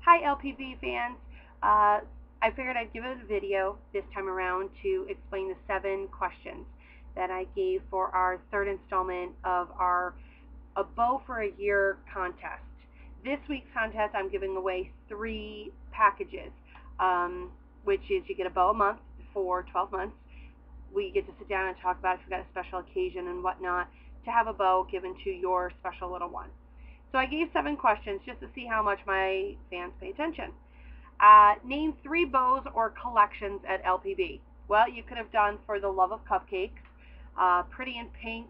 Hi LPB fans. I figured I'd give it a video this time around to explain the 7 questions that I gave for our third installment of our A Bow for a Year contest. This week's contest, I'm giving away 3 packages, which is you get a bow a month for 12 months. We get to sit down and talk about if you've got a special occasion and whatnot to have a bow given to your special little one. So I gave 7 questions just to see how much my fans pay attention. Name 3 bows or collections at LPB. Well, you could have done For the Love of Cupcakes, Pretty in Pink,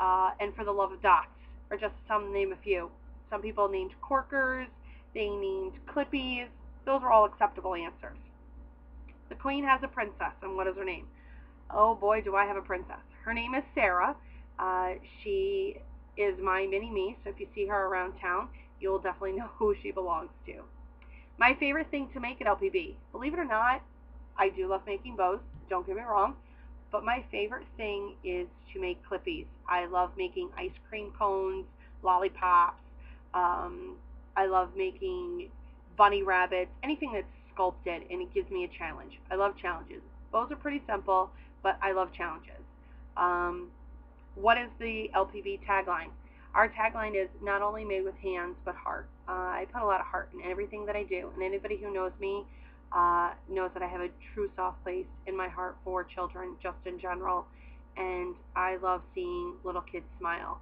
and For the Love of Dots, or just some name a few. Some people named Corkers, they named Clippies. Those are all acceptable answers. The Queen has a princess, and what is her name? Oh boy, do I have a princess. Her name is Sarah. She is my mini-me, so if you see her around town, you'll definitely know who she belongs to. My favorite thing to make at LPB, believe it or not, I do love making bows, don't get me wrong, but my favorite thing is to make Clippies. I love making ice cream cones, lollipops. I love making bunny rabbits, anything that's sculpted, and it gives me a challenge. I love challenges. Bows are pretty simple, but I love challenges. What is the LPB tagline? Our tagline is not only made with hands, but heart. I put a lot of heart in everything that I do, and anybody who knows me knows that I have a true soft place in my heart for children just in general, and I love seeing little kids smile.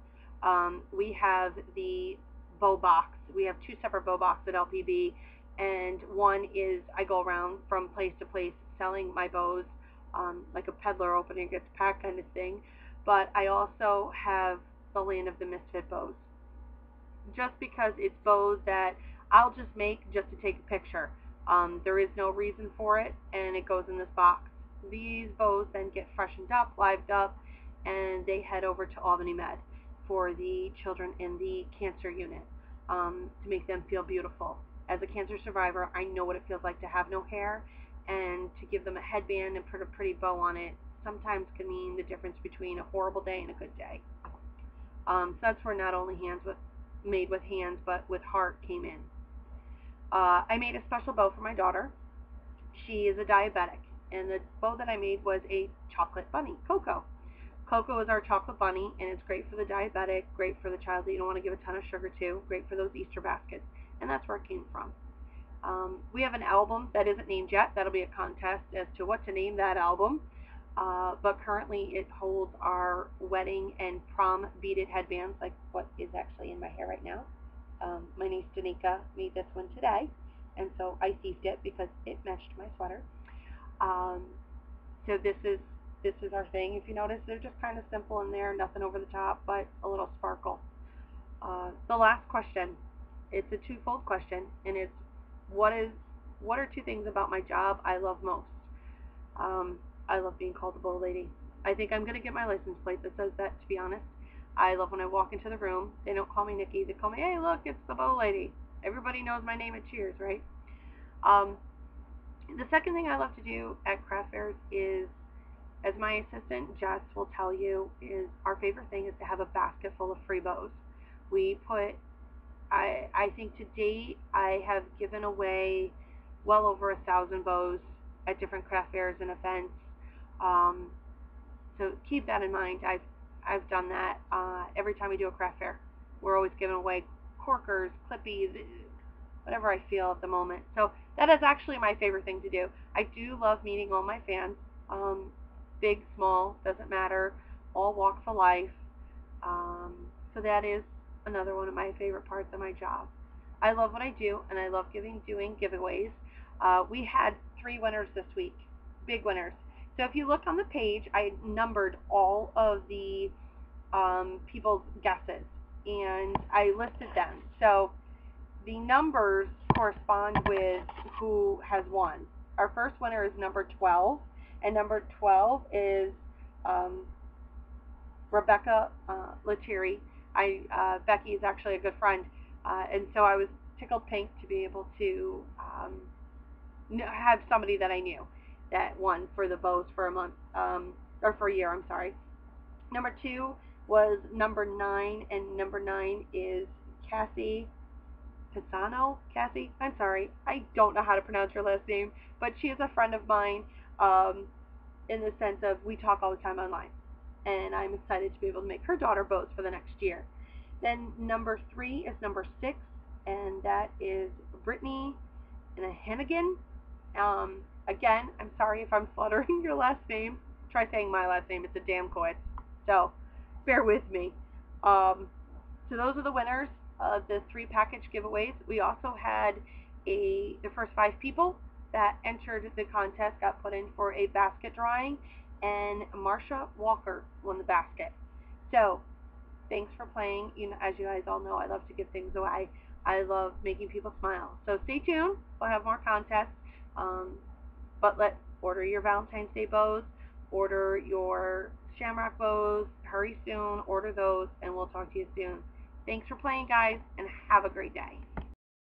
We have the bow box. We have 2 separate bow boxes at LPB, and one is I go around from place to place selling my bows, like a peddler opening its pack kind of thing. But I also have the Land of the Misfit bows, just because it's bows that I'll just make just to take a picture. There is no reason for it, and it goes in this box. These bows then get freshened up, lived up, and they head over to Albany Med for the children in the cancer unit, to make them feel beautiful. As a cancer survivor, I know what it feels like to have no hair, and to give them a headband and put a pretty bow on it sometimes can mean the difference between a horrible day and a good day. So that's where not only made with hands, but with heart came in. I made a special bow for my daughter. She is a diabetic, and the bow that I made was a chocolate bunny, Coco. Coco is our chocolate bunny, and it's great for the diabetic, great for the child that you don't want to give a ton of sugar to, great for those Easter baskets, and that's where it came from. We have an album that isn't named yet. That'll be a contest as to what to name that album. But currently it holds our wedding and prom beaded headbands, like what is actually in my hair right now. My niece Danica made this one today, and so I thieved it because it matched my sweater. So this is our thing. If you notice, they're just kind of simple in there, nothing over the top, but a little sparkle. The last question, it's a 2-fold question, and it's what are 2 things about my job I love most? I love being called a bow lady. I think I'm going to get my license plate that says that, to be honest. I love when I walk into the room. They don't call me Nikki. They call me, hey, look, it's the bow lady. Everybody knows my name at Cheers, right? The second thing I love to do at craft fairs is, as my assistant Jess will tell you, is our favorite thing is to have a basket full of free bows. We put, I think to date, I have given away well over 1,000 bows at different craft fairs and events. So keep that in mind. I've done that every time we do a craft fair. We're always giving away corkers, clippies, whatever I feel at the moment. So that is actually my favorite thing to do. I do love meeting all my fans, big, small, doesn't matter, all walks of life. So that is another one of my favorite parts of my job. I love what I do, and I love doing giveaways. We had 3 winners this week, big winners. So if you look on the page, I numbered all of the people's guesses, and I listed them. So the numbers correspond with who has won. Our first winner is number 12, and number 12 is Rebecca Lettieri. Becky is actually a good friend, and so I was tickled pink to be able to have somebody that I knew that won for the bows for a month, or for a year, I'm sorry. Number 2 was number 9, and number 9 is Cassie Pisano, Cassie. I'm sorry, I don't know how to pronounce her last name, but she is a friend of mine. In the sense of we talk all the time online, and I'm excited to be able to make her daughter bows for the next year. Then number 3 is number 6, and that is Brittany and a Hennigan. Again, I'm sorry if I'm slaughtering your last name. Try saying my last name. It's a damn quit. So bear with me. So those are the winners of the 3 package giveaways. We also had the first 5 people that entered the contest got put in for a basket drawing, and Marsha Walker won the basket. So thanks for playing. As you guys all know, I love to give things away. I love making people smile. So stay tuned. We'll have more contests. But order your Valentine's Day bows, order your Shamrock bows. Hurry soon. Order those, and we'll talk to you soon. Thanks for playing, guys, and have a great day.